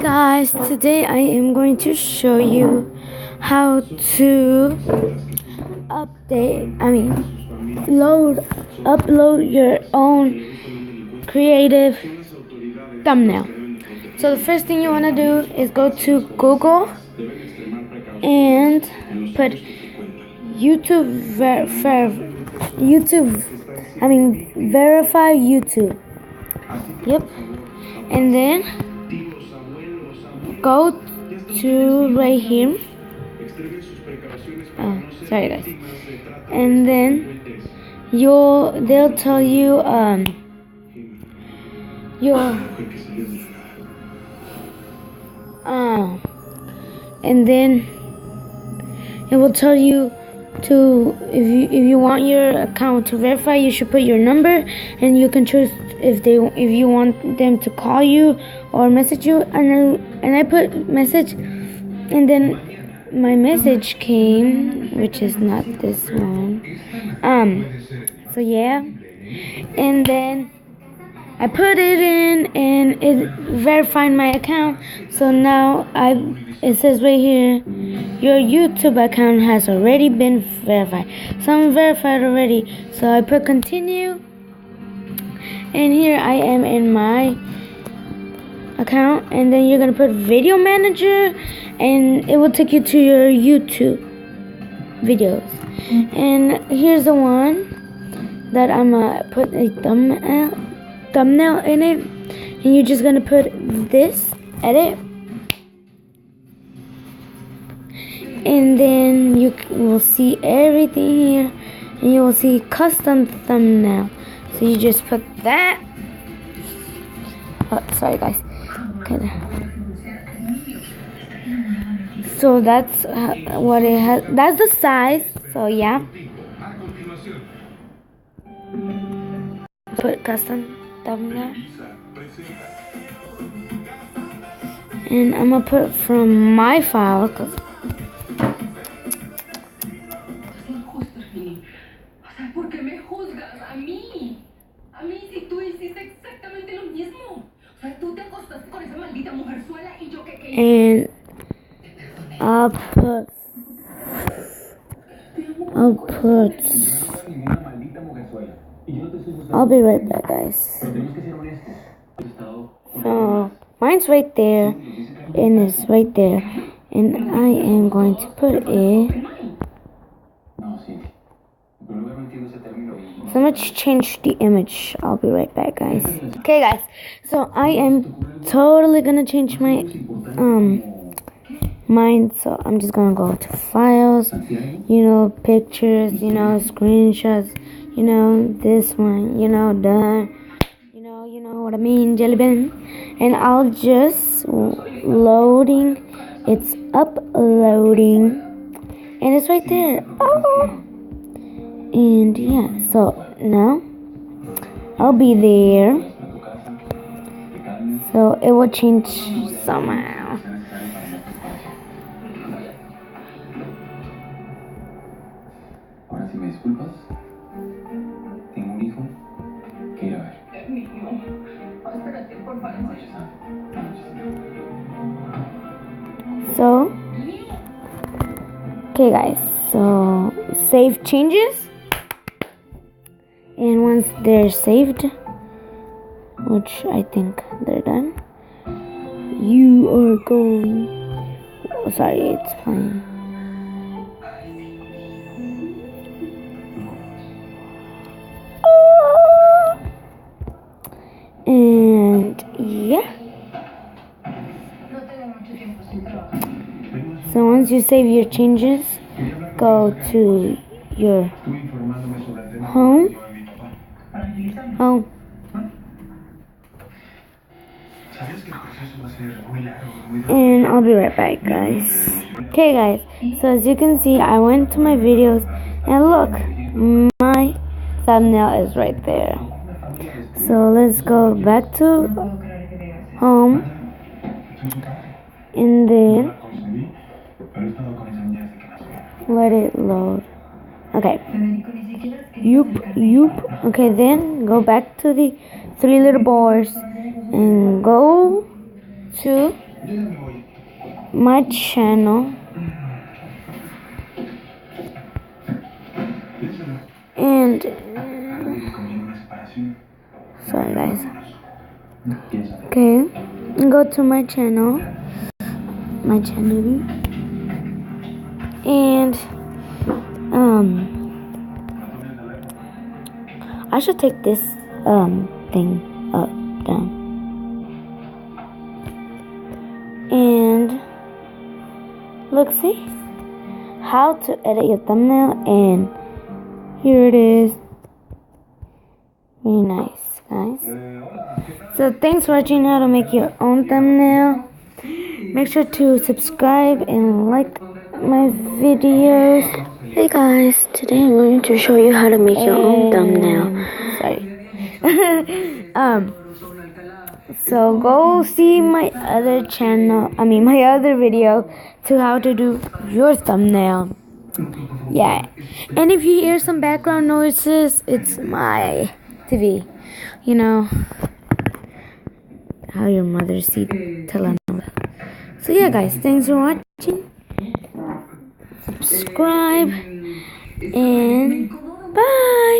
Guys, today I am going to show you how to upload your own creative thumbnail. So the first thing you want to do is go to Google and put verify YouTube. Yep. And then go to right here. Oh, sorry guys. And then they'll tell you and then it will tell you to if you want your account to verify, you should put your number, and you can choose if you want them to call you or message you. And I put message, and then my message came, which is not this one. So yeah, and then I put it in, and it verified my account. So now it says right here, your YouTube account has already been verified. So I'm verified already. So I put continue, and here I am in my account. And then you're gonna put video manager, and it will take you to your YouTube videos. And here's the one that I'm gonna put a thumbnail in it, and you're just gonna put this edit, and then you will see everything here, and you will see custom thumbnail. So you just put that. Oh, sorry guys. Okay. So that's what it has. That's the size. So yeah. Put custom thumbnail, and I'm gonna put from my file, cause and I'll be right back, guys. So mine's right there, and it's right there, and I am going to put it. So I'm going to change the image. I'll be right back, guys. Okay, guys. So I am totally gonna change my mine. So I'm just gonna go to files, pictures, screenshots, this one, done, you know what I mean, jelly bean. And I'll just loading. It's uploading, and it's right there. Oh. And yeah, so now I'll be there. So it will change somehow. So, okay guys, so save changes, and once they're saved, which I think they're done, you are going, sorry, it's playing. And yeah, so once you save your changes, go to your home. And I'll be right back, guys. Okay guys, so as you can see, I went to my videos, and look, my thumbnail is right there. So let's go back to home, and then let it load. Okay. Yoop. Okay, then go back to the three little bars and go to my channel. And sorry guys. Okay, go to my channel. And I should take this thing down. And look, see how to edit your thumbnail, and here it is. Very nice, guys. So thanks for watching how to make your own thumbnail. Make sure to subscribe and like my videos. Hey guys, today I'm going to show you how to make your own thumbnail. Sorry. So go see my other channel, my other video to how to do your thumbnail. Yeah. And if you hear some background noises, it's my TV. You know how your mother see telenovela. So yeah guys, thanks for watching. Subscribe and bye.